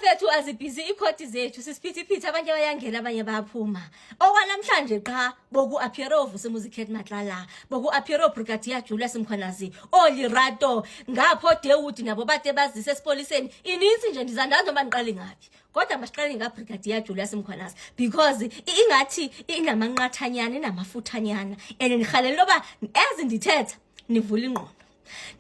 bafethu azibhizi ikhodi zethu sisiphithiphithi abanye bayangena abanye bayaphuma okwanamhlanje qha boku appearo Vusimuzi Matlala boku appearo Brigadier Julius Mkhwanazi oLerato ngapho Dawood nabo bade bazise esipoliseni ininzi nje ndizandazi noma niqale ngapi kodwa masiqale ngaBrigadier Julius Mkhwanazi because ingathi inamanqathanyana inamafuthanyana and ngihalela loba ezindithetha nivula ingqondo.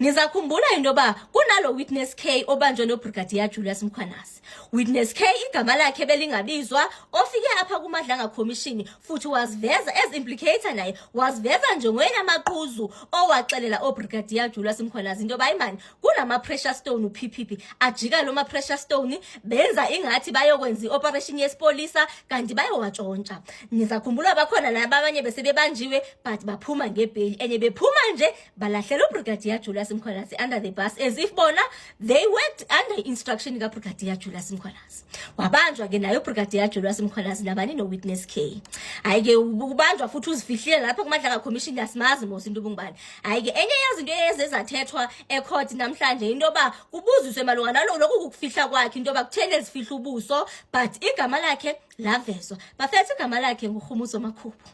Nizakhumbula into ba kunalo Witness K obanjwe noBrigadier Julius Mkhwanazi. Witness K igama lakhe belingabizwa ofike apha kuMadlanga Commission futhi wasiveza as implicator naye wasiveza njengwena amaqhuzu owaxelela oBrigadier Julius Mkhwanazi into ba imani kunama pressure stone uPPP ajika lo ma pressure stone benza ingathi bayokwenza ioperation yesipolisa kanti bayowatshontsha. Nizakhumbula bakhona nabanye besebebanjiwe but baphuma ngebail enye bephuma nje balahlela uBrigadier Julius Mkhwanazi under the bus as if bona they worked under instruction ka Brigadier Julius Mkhwanazi. Wabanjwa ke nayo Brigadier Julius Mkhwanazi nabani no Witness K. Ayike ubanjwa futhi uzifihlile lapha kuMadlanga Commission yasimazi mos into ubungibani. Ayike enye yezinto eyezathethwa ecourt namhlanje into ba kubuziswe malunga nalokho ukufihla kwakhe into ba kuthene ezifihla ubuso but igama lakhe lavezwa. Bafethu igama lakhe nguHumuzo Makhubhu.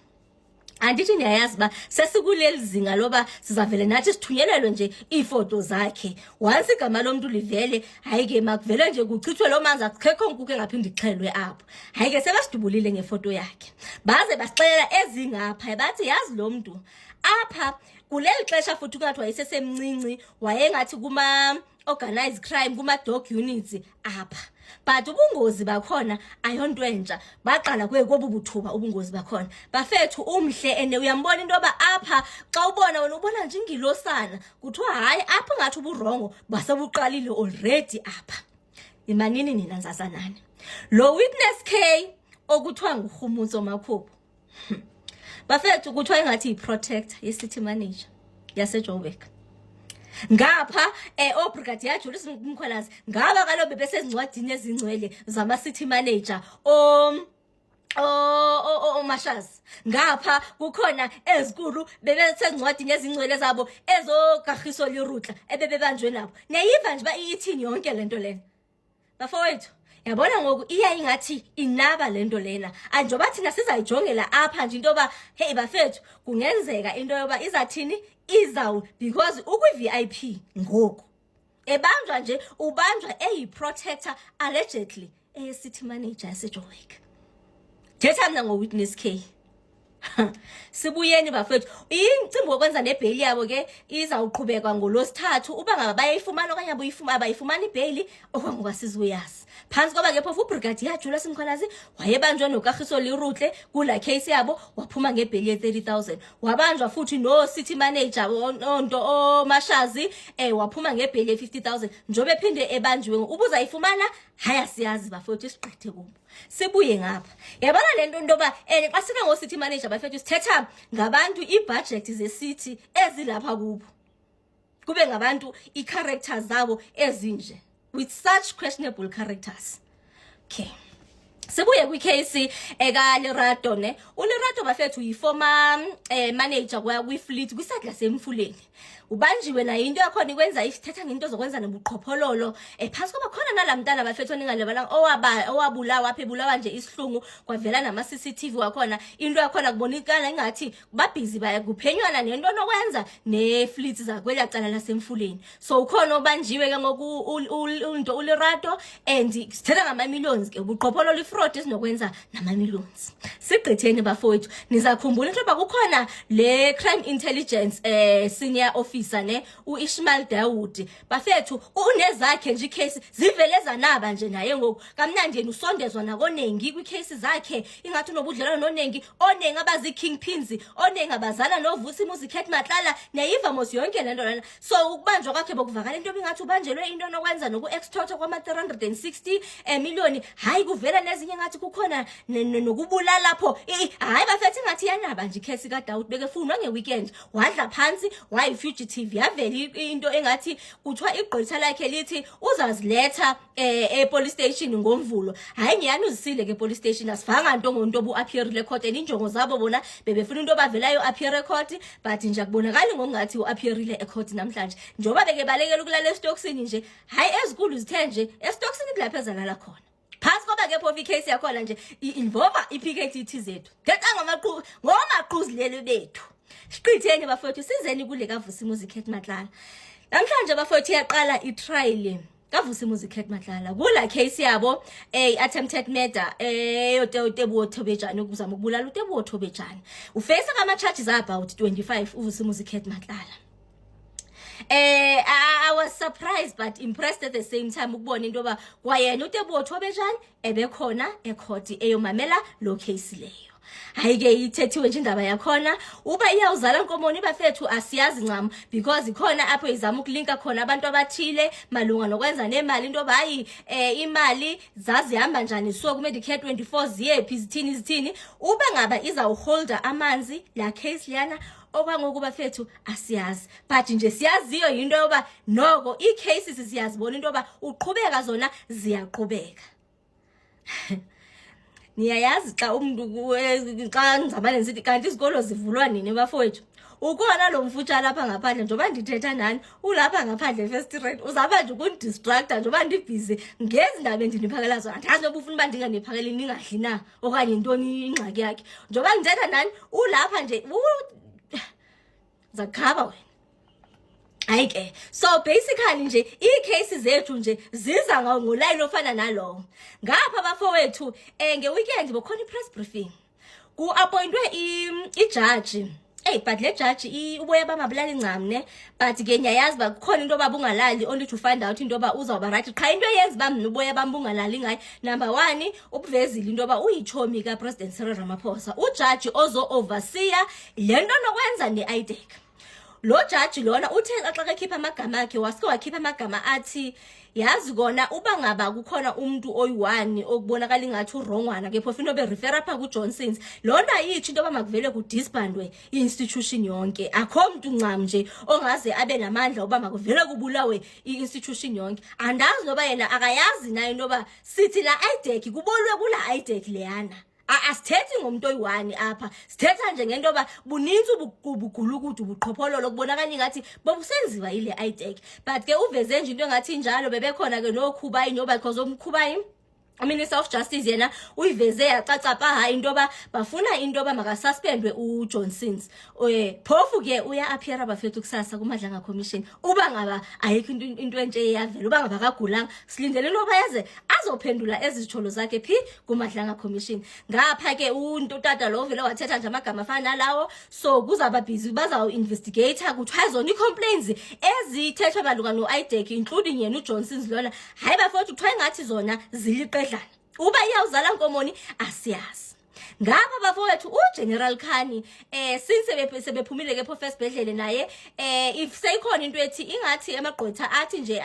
Andithi niyayazi ba sesikuleli zinga loba sizavele nathi sithunyelelwe nje ifoto zakhe once igama lomuntu livele hayike makuvele nje kuchithwe lo manzi akukhekho nkuke ngaphindi ixhelwe apho hayike sebasidubulile ngefoto yakhe baze basixelela ezingapha bathi yazi lo muntu apha kuleli xesha futhi kungathi wayesesemncinci wayengathi kuma organized crime kuma dog units apha but ubungozi bakhona ayonto entsha baqala kobu buthuba ubungozi bakhona bafethu umhle ene uyambona into ba apha xa ubona wena ubona nje ingilosana kuthiwa hayi apha ngathi uburongo basebuqalile already apha imanini nina nzazanani lo Witness K okuthiwa nguHumuzo Makhubhu bafethu kuthiwa engathi iprotector ye-city manager yaseJoburg ngapha oBrigadier Julius Mkhwanazi ngaba kalobe besezincwadini ezingcwele zama city manager Mashazi ngapha kukhona ezikulu bebesezincwadini ezingcwele zabo ezogahiso lirutla ebebebanjwe nabo neyiva nje ba iyithini yonke lento lena bafowethu yabona ngoku iya ingathi inaba lento lena anjoba thina sizayijongela apha nje into ba hey bafethu kungenzeka into yoba izathini izawu because ukwi-VIP ngoku ebanjwa nje ubanjwa eyi-protector allegedly city manager yaseJoburg. Thetha mina ngo-Witness K. Sibuyeni bafethu incimbi okwenza nebail yabo ke izawuqhubeka ngolosithathu uba ngaba bayayifumana okanye abayifumana ibail okwangoba sizuyazi phansi ngoba ke phofu uBrigadier Julius Mkhwanazi wayebanjwe nokagiso lirutle kula case yabo waphuma ngebail ye-30,000 wabanjwa futhi no city manager onto Mashazi waphuma ngebail ye-50,000 njobe ephinde ebanjwe ubuza ifumana haya siyazi bafethu isiqithe kubo. Sibuye ngapha yabona lento ntoba xa sika ngo city manager bafethu sithetha ngabantu ibudget ze-city ezilapha kubo kube ngabantu i-characters zabo ezinje with such questionable characters. Okay, sibuye kwicase ekaLerato ne uLerato bafethu yi-former manager kwi-fleet kwisadla semfuleni ubanjiwe na into yakhona ikwenza isithetha ngento zokwenza nobuqhophololo phansi kuba khona nalamntana bafethu ningalebala owabulawa apha ebulawa nje isihlungu kwavela nama CCTV wakhona into yakhona kubonikana ingathi babhizi bayakuphenywana nento nokwenza ne-fleet zakwela cala lasemfuleni so ukhona obanjiwe ke ngoku unto uLerato and sithetha ngama-millions ke ubuqhophololo ifraud esinokwenza nama-millions. Sigqitheni bafowethu nizakhumbula into yoba kukhona le crime intelligence senior officer ne uIshmael Dawood bafethu unezakhe nje icase zivele zanaba nje naye ngoku kamnandi yena usondezwa nakonengi kwicase zakhe ingathi unobudlelwano nonengi onengi abazi kingpins onengi abazana noVusimuzi Matlala neyiva mos yonke lento lana so ukubanjwa kwakhe bokuvakala into ingathi ubanjelwe into nokwenza noku-extort kwama 360 million hayi kuvela nezinye ngathi kukhona nokubulala lapho hayi bafethu ingathi yanaba nje icase kaDawood bekefunwa ngeweekend wadla phansi wayifugitive TV yavela into engathi kuthiwa igqwetha lakhe lithi uzaziletha police station ngomvulo. Hayi ngiyani uzisile ke police station asivanga nto ngonto obu appear court and injongo zabo bona bebefuna into bavelayo appear court but nje akubonakali ngokungathi uappearile ecourt namhlanje njoba beke balekela ukulala estoksini nje. Hayi ezikulu zithe nje estoksini kulapha ezalala khona. Phasi ngoba ke phofu icase yakhona nje involve iPKTT zethu. Ngecanga ngomaqhuzilelo bethu. Siqitheni bafowethu sizeni kule kaVusi Music Matlala. Namhlanje bafowethu yaqala itrial kaVusi Music Matlala. Kula case yabo attempted murder yoTeboho Thobejane ukuzama ukubulala uTeboho Thobejane. Ufacing ama charges about 25 uVusi Music Matlala. I was surprised but impressed at the same time ukubona into ba kwayena uTeboho Thobejane ebekhona ecourt eyomamela lo case leyo. Hayi ke ithethiwe nje indaba yakhona uba iyawuzala Nkomoni bafethu asiyazi ncam because ikhona apho izama ukulinka khona abantu abathile malunga nokwenza nemali into bayi imali zazihamba njani so ku Medicare 24 ziyephi zithini ube ngaba izawuholder amanzi la case liyana okwangoku bafethu asiyazi but nje siyaziyo into yoba noko icases siyazibona into yoba uqhubeka zona ziyaqhubeka. Niyayazi xa umuntu xa ngizamane nisithi kanti izikolo zivulwa nini bafowethu ukona lo mfutsha lapha ngaphandle njoba ndithetha nani ulapha ngaphandle first rate uzaba nje ukundistracta njoba ndibhizi ngezindaba endiniphakela zona andazi noba ufuna uba ndinganiphakeli ningadli na okanye intoni ingxaki yakhe njoba ndithetha nani ulapha nje zakhaba wena. Hayi ke so basically nje icases zethu nje ziza ngoline ofana nalo ngapha bafowethu ngeweekend bokhona ipress briefing ku appointwe ijudge but le judge uboya bamabulali ncam ne but ke ngiyayazi ba kukhona into babungalali only to find out into ba uzawuba right qha into yenza bami uboya bambungalali ngayi number 1 ubuvezile into ba uyichomi ka President Cyril Ramaphosa ujudge ozo overseer lento nokwenza neIDEC. Lo judge lona uthe xa ekhipha amagama akhe wasike wakhipha amagama athi yazi kona uba ngaba kukhona umuntu oyi1 okubonakala ingathi urongwana ke phofu into be refer apha ku Johnsons lonto ayithi into bamakuvele ku disbandwe institution yonke akho umuntu ncam nje ongaze abe namandla oba makuvele kubulawe institution yonke andazi noba yena akayazi nayo noba sithi la IDEC kubolwe kula IDEC leyana asithethi ngomuntu oyi1 apha sithetha nje ngento ba buninzi ubugulukudu ubuqhophololo kubonakala ingathi bobusenziwa ile IDEC but ke uveze nje into engathi njalo bebekhona ke noKhubayi noba because omKhubayi Minister of Justice yena uyiveze yacaca pha hayi into ba bafuna into ba makasuspendwe uJohnsons phofu ke uya appear bafethu kusasa kuMadlanga Commission uba ngaba ayikho into entshe yavela uba ngaba kagulanga silindele loba yaze azophendula ezitholo zakhe phi kuMadlanga Commission ngapha ke untutata lo vele wathetha nje amagama afana nalawo so kuzaba busy bazawu investigator kuthiwa zona icomplaints ezithethwa malunga noIDEC including yena uJohnsons lona hayi bafethu kuthiwa ngathi zona ziliqe uba iyawuzala Nkomoni asiyazi ngapha bafowethu uGeneral Khani since sebephumile ke pho first bedlele naye if seyikhona into ethi ingathi emagqwetha athi nje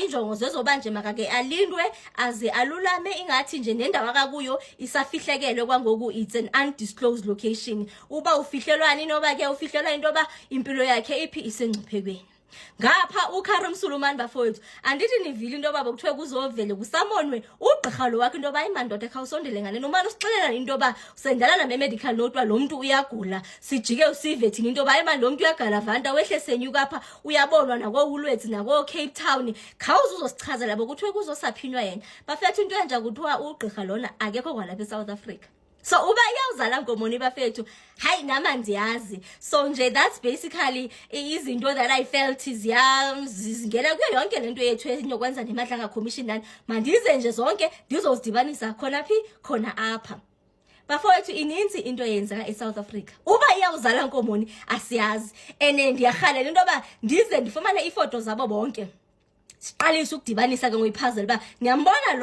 injongo zezoba nje makake alindwe aze alulame ingathi nje nendawo akakuyo isafihlekelwe kwangoku it's an undisclosed location uba ufihlelwani noba ke ufihlelwa into ba impilo yakhe iphi isengciphekweni. Ngapha uKarim Sulumane bafowethu andithi nivile into baba kuthiwe kuzovele kusamonwe ugqirha lo wakhe into ba imandoda ekhawusondele ngane noma usixelela into ba usendala na medical note wa lo muntu uyagula sijike usive thina into ba imali lo muntu uyagalavanta wehle senyuka apha uyabonwa nako Woolworths nako Cape Town khawuze uzosichazela bokuthiwe kuzosaphinywa yena bafethu into enja kuthiwa ugqirha lona akekho kwalapha eSouth Africa. So uba iyawuzala Nkomoni bafethu hayi nama ndiyazi so nje that's basically izinto that I felt zingena kuyo yonke lento yethu enokwenza neMadlanga Commission nani mandize nje zonke ndizozidibanisa khona phi khona apha bafowethu ininzi into yenzeka eSouth Africa uba iyawuzala Nkomoni asiyazi ndiyarhalela into ba ndize ndifumane ifoto zabo bonke siqalisa ukudibanisa ke ngoyipuzzle ba ngiyambona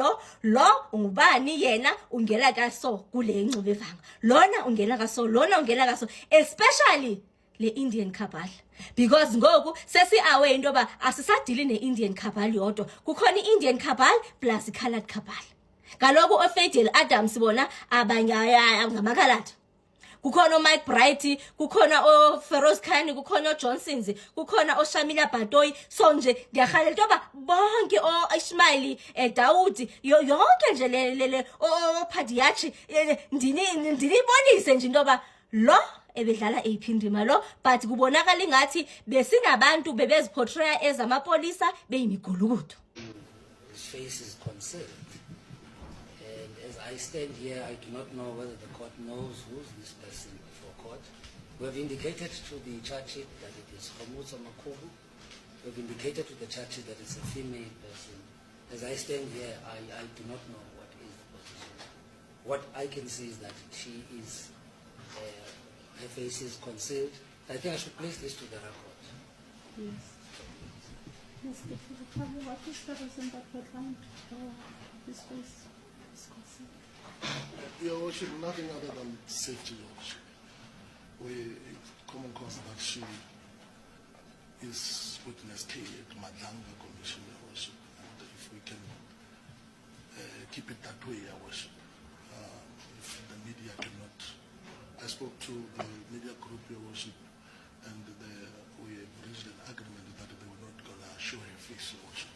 lo ungubani yena ungela kaso kule ncube evanga lona ungela kaso lona ungela kaso especially le Indian cabal because ngoku sesi away into ba asisadili neIndian cabal yodwa kukhona iIndian cabal plus iColored cabal kaloku oFadel Adams bona abanye ngamakhaladi kukhona uMike Bright, kukhona oFeroz Khan, kukhona oJohnsons, kukhona oShamila Batoyi. So nje ngiyahalela intoba bonke oIsmail Daudi yonke nje le oPadiachi ndinibonise nje intoba lo ebedlala eyiphi indima lo, but kubonakala ingathi besinabantu bebeziportraya ezamapolisa beyimigulukudu. His face is concealed. And as I stand here, I do not know whether the court knows who's this person before court. We have indicated to the charge sheet that it is Khomutso Makhubu. We have indicated to the charge sheet that it's a female person. As I stand here, I do not know what is the position. What I can see is that she is, her face is concealed. I think I should place this to the record. Yes. Yes, if you tell me what is the reason that we're trying to his face is concealed? Your Worship, nothing other than safety, Your Worship. We common cause that she is witness K at Madanga Commission, Your Worship, and if we can keep it that way, Your Worship. If the media cannot, I spoke to the media group, Your Worship, and we reached an agreement that they were not going to show her face, Your Worship.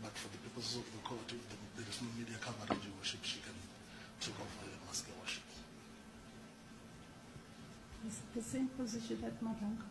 But for the purposes of the court, if there is no media coverage, Your Worship, she can take off her mask, Your Worship. It's the same position at Madanga.